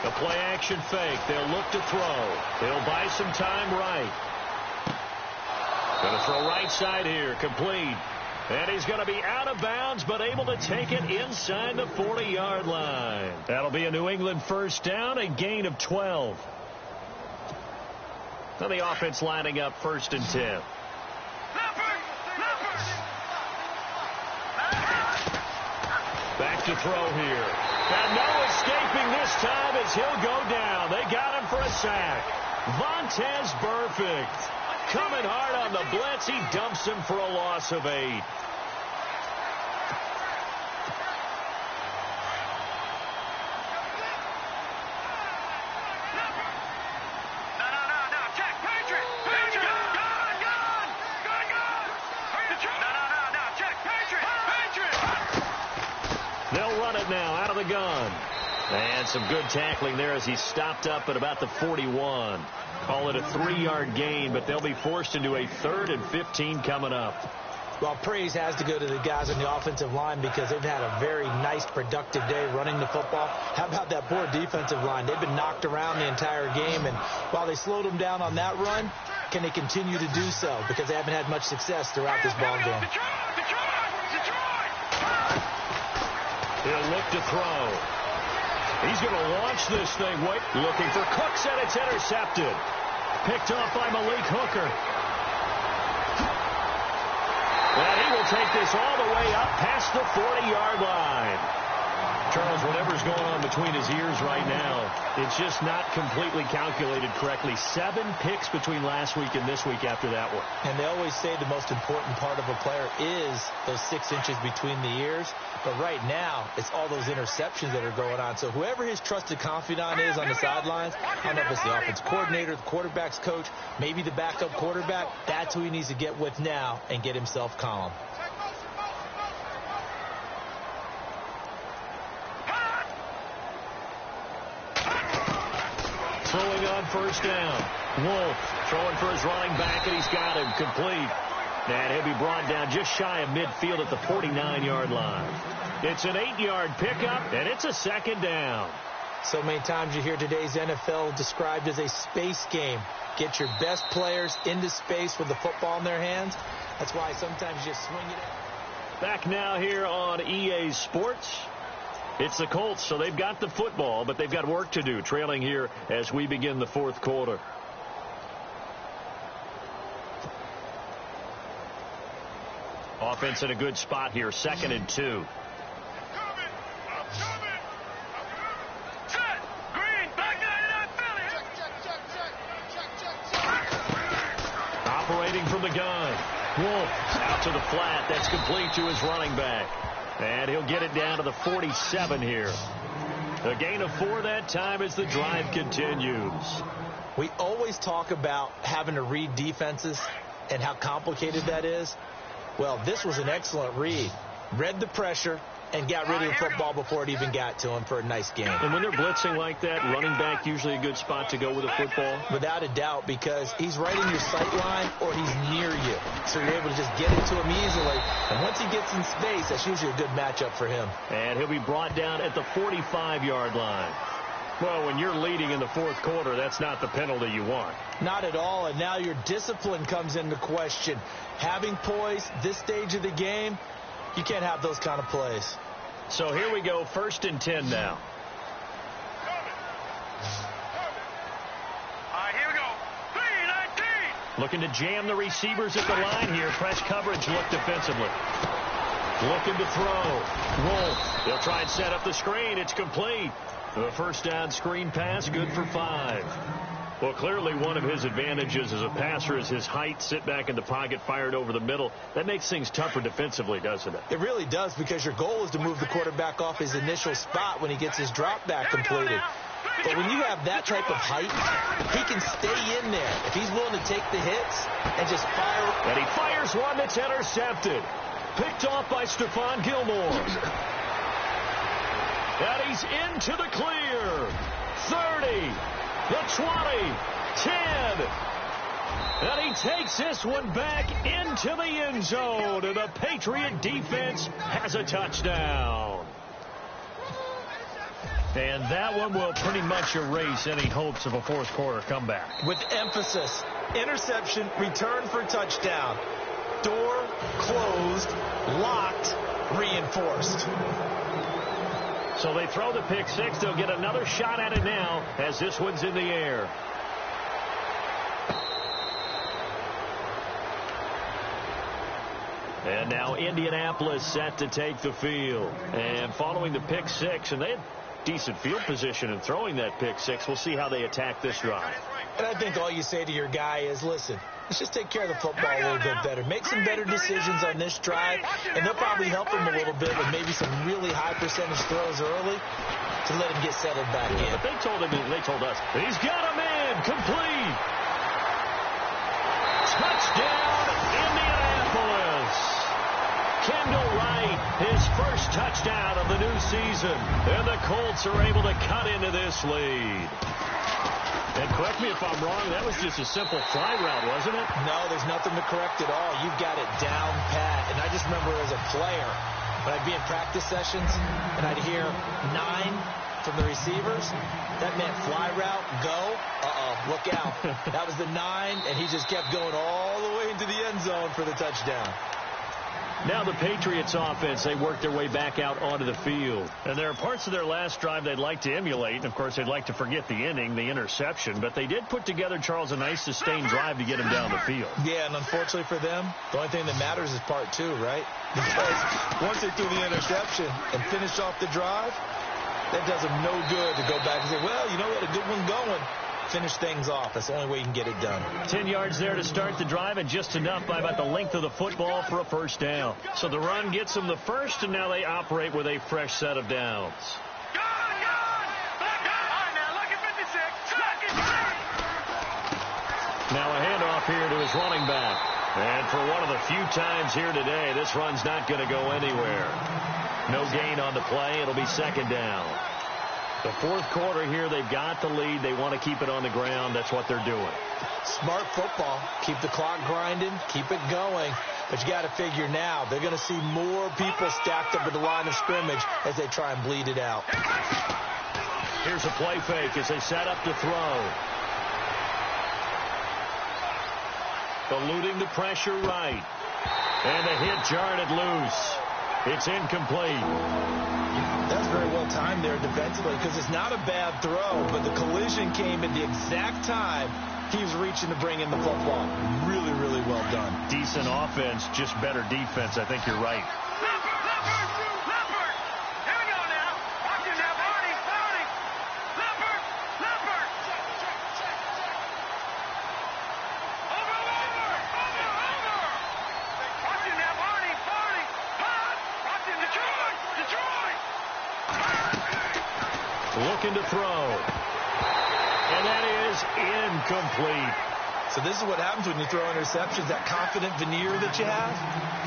go. A play action fake. They'll look to throw. They'll buy some time right. Going to throw right side here. Complete. And he's going to be out of bounds, but able to take it inside the 40-yard line. That'll be a New England first down, a gain of 12. Now the offense lining up 1st and 10. Back to throw here. And no escaping this time as he'll go down. They got him for a sack. Vontaze Burfict coming hard on the blitz. He dumps him for a loss of 8. Check. Patriot. No. Check. Patriot. They'll run it now out of the gun. And some good tackling there as he stopped up at about the 41. Call it a 3-yard gain, but they'll be forced into a 3rd and 15 coming up. Well, praise has to go to the guys on the offensive line because they've had a very nice, productive day running the football. How about that poor defensive line? They've been knocked around the entire game, and while they slowed them down on that run, can they continue to do so? Because they haven't had much success throughout this ball game. Detroit. He'll look to throw. He's going to launch this thing. Looking for Cooks, and it's intercepted. Picked off by Malik Hooker. And he will take this all the way up past the 40-yard line. Charles, whatever's going on between his ears right now, it's just not completely calculated correctly. 7 picks between last week and this week after that one. And they always say the most important part of a player is those 6 inches between the ears. But right now, it's all those interceptions that are going on. So whoever his trusted confidant is on the sidelines, I don't know if it's the offense coordinator, the quarterback's coach, maybe the backup quarterback, that's who he needs to get with now and get himself calm. throwing on first down. Wolf throwing for his running back, and he's got him complete. And he'll be brought down just shy of midfield at the 49-yard line. It's an 8-yard pickup, and it's a second down. So many times you hear today's NFL described as a space game. Get your best players into space with the football in their hands. That's why sometimes you swing it out. Back now here on EA Sports. It's the Colts, so they've got the football, but they've got work to do, trailing here as we begin the fourth quarter. Offense in a good spot here, 2nd and 2. Operating from the gun. Wolf out to the flat. That's complete to his running back. And he'll get it down to the 47 here. A gain of 4 that time as the drive continues. We always talk about having to read defenses and how complicated that is. Well, this was an excellent read. Read the pressure and got rid of the football before it even got to him for a nice game. And when they're blitzing like that, running back usually a good spot to go with a football? Without a doubt, because he's right in your sight line or he's near you. So you're able to just get it to him easily. And once he gets in space, that's usually a good matchup for him. And he'll be brought down at the 45-yard line. Well, when you're leading in the fourth quarter, that's not the penalty you want. Not at all, and now your discipline comes into question. Having poise this stage of the game, you can't have those kind of plays. So here we go, 1st and 10 now. All right, here we go. 3-19. Looking to jam the receivers at the line here. Press coverage look defensively. Looking to throw. Wolf. They'll try and set up the screen. It's complete. The first down screen pass, good for 5. Well, clearly one of his advantages as a passer is his height. Sit back in the pocket, fired over the middle. That makes things tougher defensively, doesn't it? It really does, because your goal is to move the quarterback off his initial spot when he gets his drop back completed. But when you have that type of height, he can stay in there if he's willing to take the hits and just fire. And he fires one that's intercepted. Picked off by Stephon Gilmore. And he's into the clear. 30, the 20, 10. And he takes this one back into the end zone. And the Patriot defense has a touchdown. And that one will pretty much erase any hopes of a fourth quarter comeback. With emphasis, interception, return for touchdown. Door closed, locked, reinforced. So they throw the pick six. They'll get another shot at it now as this one's in the air. And now Indianapolis set to take the field. And following the pick six, and they had decent field position in throwing that pick six. We'll see how they attack this drive. And I think all you say to your guy is, listen, let's just take care of the football a little bit better. Make some better decisions on this drive, and they'll probably help him a little bit with maybe some really high percentage throws early to let him get settled back in. But they told us, he's got him in, complete. Touchdown, Indianapolis. Kendall Wright, his first touchdown of the new season. And the Colts are able to cut into this lead. And correct me if I'm wrong, that was just a simple fly route, wasn't it? No, there's nothing to correct at all. You've got it down pat. And I just remember as a player, when I'd be in practice sessions and I'd hear 9 from the receivers, that meant fly route, go, look out. That was the 9, and he just kept going all the way into the end zone for the touchdown. Now the Patriots offense, they work their way back out onto the field. And there are parts of their last drive they'd like to emulate. And, of course, they'd like to forget the inning, the interception. But they did put together, Charles, a nice sustained drive to get him down the field. Yeah, and unfortunately for them, the only thing that matters is part 2, right? Because once they threw the interception and finished off the drive, that does them no good to go back and say, well, you know what, a good one going. Finish things off. That's the only way you can get it done. 10 yards there to start the drive, and just enough by about the length of the football for a first down. So the run gets them the first, and now they operate with a fresh set of downs. Now a handoff here to his running back. And for one of the few times here today, this run's not going to go anywhere. No gain on the play. It'll be second down. The fourth quarter here, they've got the lead. They want to keep it on the ground. That's what they're doing. Smart football. Keep the clock grinding. Keep it going. But you got to figure now, they're going to see more people stacked up at the line of scrimmage as they try and bleed it out. Here's a play fake as they set up to throw. Eluding the pressure right. And the hit jarred it loose. It's incomplete. That's very well timed there defensively because it's not a bad throw, but the collision came at the exact time he was reaching to bring in the football. Really, really well done. Decent offense, just better defense. I think you're right. Looking to throw. And that is incomplete. So this is what happens when you throw interceptions. That confident veneer that you have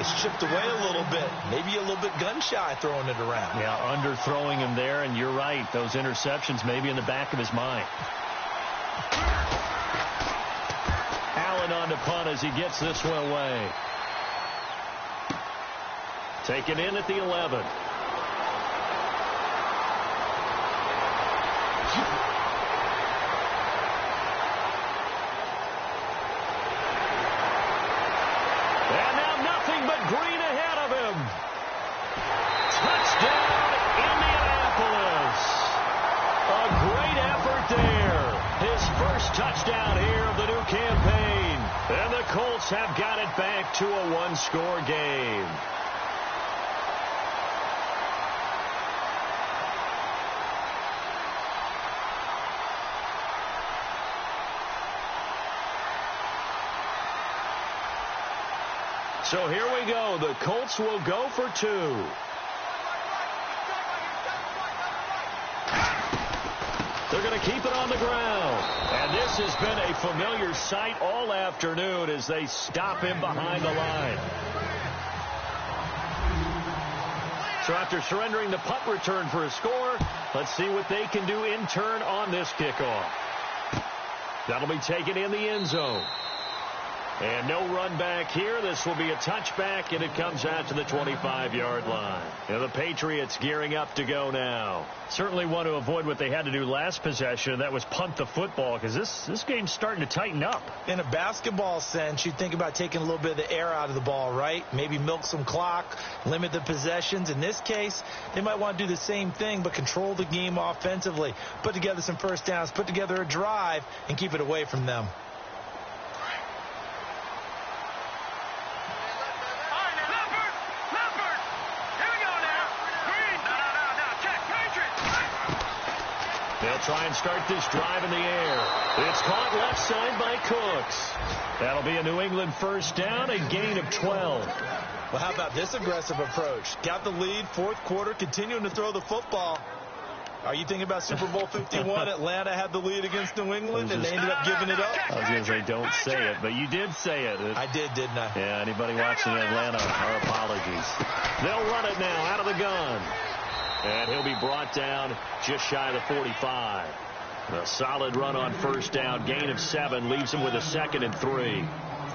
is chipped away a little bit. Maybe a little bit gun-shy throwing it around. Yeah, underthrowing him there, and you're right. Those interceptions maybe in the back of his mind. Allen on the punt as he gets this one away. Taken in at the 11. And now nothing but green ahead of him. Touchdown, Indianapolis. A great effort there. His first touchdown here of the new campaign. And the Colts have got it back to a one-score game. So here we go. The Colts will go for two. They're going to keep it on the ground. And this has been a familiar sight all afternoon as they stop him behind the line. So after surrendering the punt return for a score, let's see what they can do in turn on this kickoff. That'll be taken in the end zone. And no run back here. This will be a touchback, and it comes out to the 25-yard line. And the Patriots gearing up to go now. Certainly want to avoid what they had to do last possession. That was punt the football, because this game's starting to tighten up. In a basketball sense, you think about taking a little bit of the air out of the ball, right? Maybe milk some clock, limit the possessions. In this case, they might want to do the same thing, but control the game offensively. Put together some first downs, put together a drive, and keep it away from them. They'll try and start this drive in the air. It's caught left side by Cooks. That'll be a New England first down, a gain of 12. Well, how about this aggressive approach? Got the lead, fourth quarter, continuing to throw the football. Are you thinking about Super Bowl 51? Atlanta had the lead against New England, and they ended up giving it up? I was going to say, don't say it, but you did say it. I did, didn't I? Yeah, anybody watching Atlanta, our apologies. They'll run it now out of the gun. And he'll be brought down just shy of the 45. A solid run on first down. Gain of 7 leaves him with a 2nd and 3.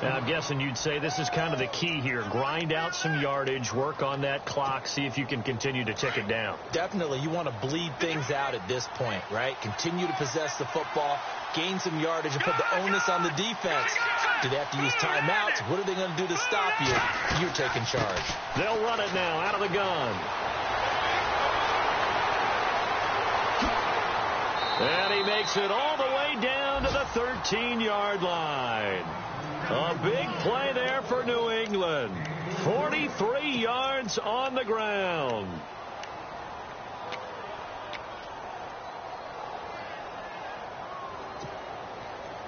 Now, I'm guessing you'd say this is kind of the key here. Grind out some yardage, work on that clock, see if you can continue to tick it down. Definitely. You want to bleed things out at this point, right? Continue to possess the football, gain some yardage, and put the onus on the defense. Do they have to use timeouts? What are they going to do to stop you? You're taking charge. They'll run it now out of the gun. And he makes it all the way down to the 13-yard line. A big play there for New England. 43 yards on the ground.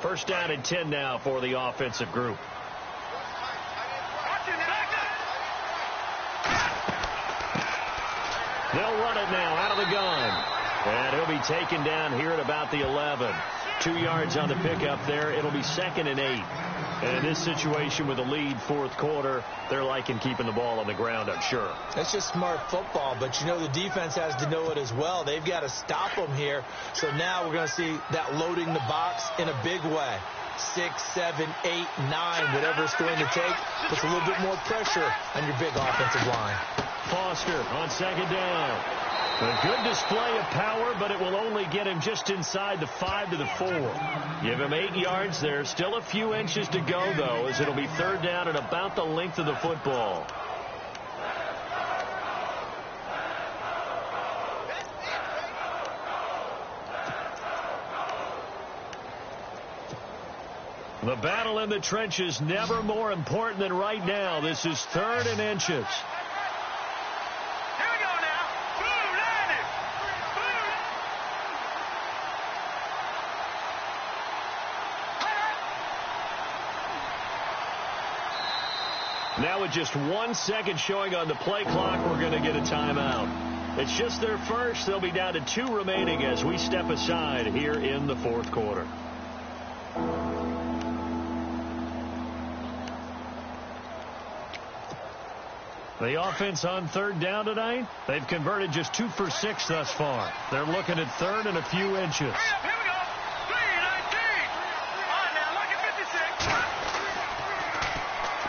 First down and 10 now for the offensive group. They'll run it now out of the gun. And he'll be taken down here at about the 11. 2 yards on the pickup there. It'll be 2nd and 8. And in this situation with a lead fourth quarter, they're liking keeping the ball on the ground, I'm sure. That's just smart football, but you know the defense has to know it as well. They've got to stop them here. So now we're going to see that loading the box in a big way. 6, 7, 8, 9, whatever it's going to take, puts a little bit more pressure on your big offensive line. Foster on second down. A good display of power, but it will only get him just inside the 5 to the 4. Give him 8 yards there. Still a few inches to go, though, as it'll be third down and about the length of the football. The battle in the trenches never more important than right now. This is third and inches. Now with just 1 second showing on the play clock, we're going to get a timeout. It's just their first. They'll be down to 2 remaining as we step aside here in the fourth quarter. The offense on third down tonight, they've converted just 2 for 6 thus far. They're looking at third and a few inches. Here we go. 3:19. On now, look at 56.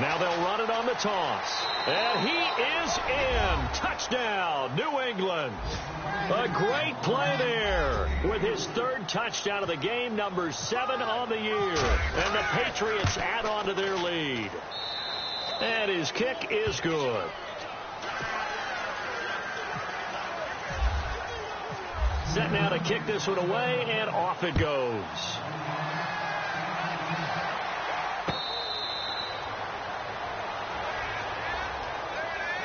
Now they'll run it on the toss. And he is in. Touchdown, New England. A great play there with his third touchdown of the game, number 7 on the year. And the Patriots add on to their lead. And his kick is good. Set now to kick this one away, and off it goes.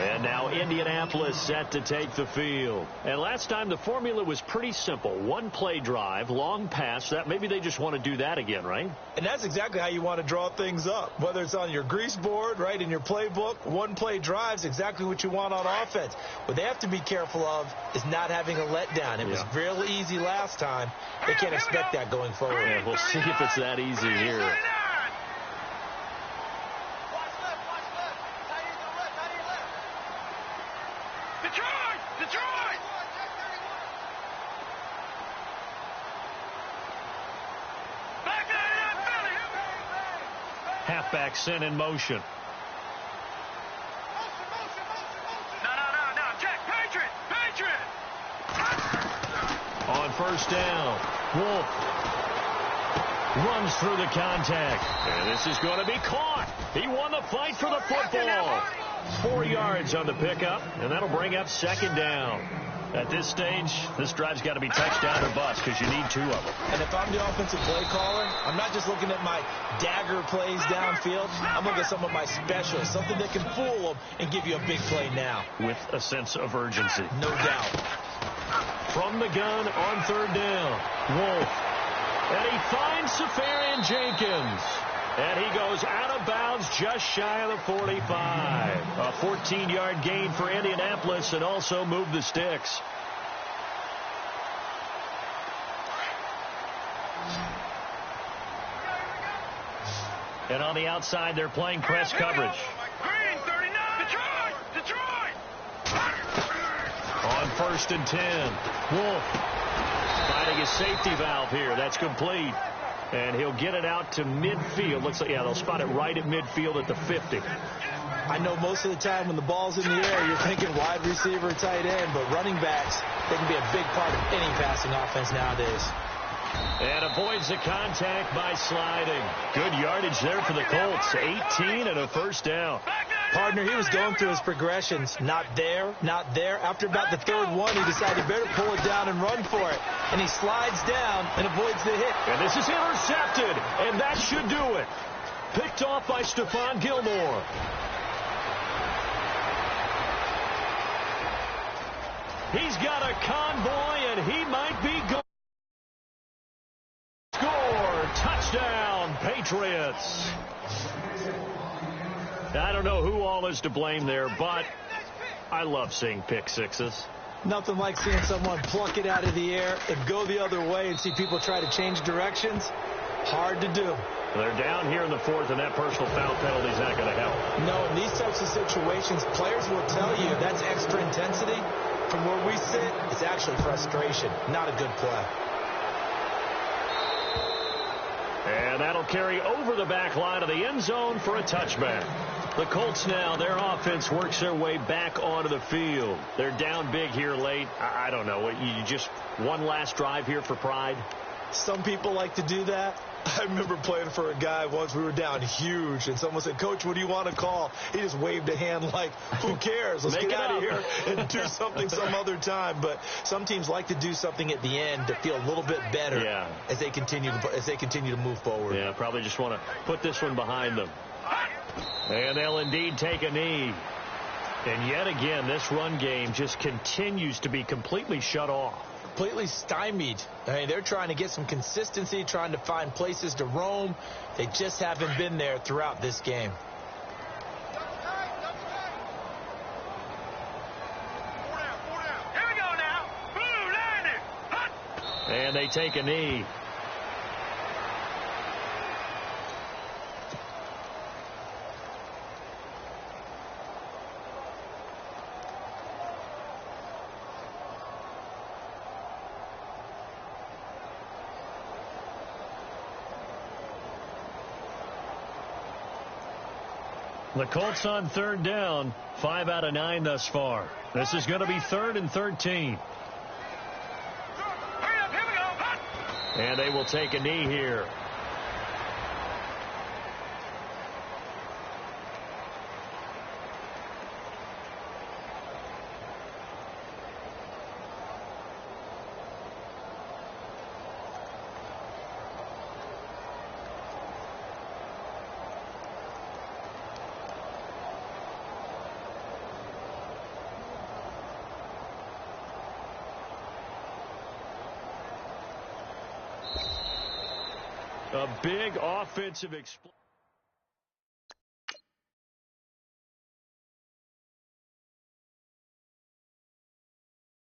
And now Indianapolis set to take the field. And last time the formula was pretty simple. 1 play drive, long pass. That maybe they just want to do that again, right? And that's exactly how you want to draw things up. Whether it's on your grease board, right, in your playbook, 1 play drive is exactly what you want on offense. What they have to be careful of is not having a letdown. It was real easy last time. They can't expect that going forward. Yeah, we'll see if it's that easy here. Halfback sent in motion. No. Jack, Patriot. On first down, Wolf runs through the contact. And this is going to be caught. He won the fight for the football. 4 yards on the pickup, and that'll bring up second down. At this stage, this drive's got to be touchdown or bust because you need 2 of them. And if I'm the offensive play caller, I'm not just looking at my dagger plays downfield. I'm looking at some of my specials, something that can fool them and give you a big play now. With a sense of urgency. No doubt. From the gun on third down, Wolf. And he finds Safarian Jenkins. And he goes out of bounds just shy of the 45. A 14-yard gain for Indianapolis and also moved the sticks. And on the outside, they're playing press coverage. Green, 39. Detroit. On first and 10, Wolf finding a safety valve here. That's complete. And he'll get it out to midfield. Looks like, they'll spot it right at midfield at the 50. I know most of the time when the ball's in the air, you're thinking wide receiver, tight end, but running backs, they can be a big part of any passing offense nowadays. And avoids the contact by sliding. Good yardage there for the Colts. 18 and a first down. Partner, he was going through his progressions. Not there, not there. After about the third one, he decided he better pull it down and run for it. And he slides down and avoids the hit. And this is intercepted. And that should do it. Picked off by Stephon Gilmore. He's got a convoy, and he might be going. Score! Touchdown, Patriots. I don't know who all is to blame there, but I love seeing pick sixes. Nothing like seeing someone pluck it out of the air and go the other way and see people try to change directions. Hard to do. They're down here in the fourth, and that personal foul penalty is not going to help. No, in these types of situations, players will tell you that's extra intensity. From where we sit, it's actually frustration, not a good play. And that'll carry over the back line of the end zone for a touchback. The Colts now, their offense works their way back onto the field. They're down big here late. I don't know. You just one last drive here for pride? Some people like to do that. I remember playing for a guy once. We were down huge, and someone said, "Coach, what do you want to call?" He just waved a hand like, who cares? Let's get out of here and do something some other time. But some teams like to do something at the end to feel a little bit better as they continue to move forward. Yeah, probably just want to put this one behind them. And they'll indeed take a knee. And yet again, this run game just continues to be completely shut off. Completely stymied. I mean, they're trying to get some consistency, trying to find places to roam. They just haven't been there throughout this game. Here we go now. Blue landed. Hot. And they take a knee. The Colts on third down, 5 out of 9 thus far. This is going to be 3rd and 13. Hurry up. Here we go. Hot. And they will take a knee here. A big offensive explosion.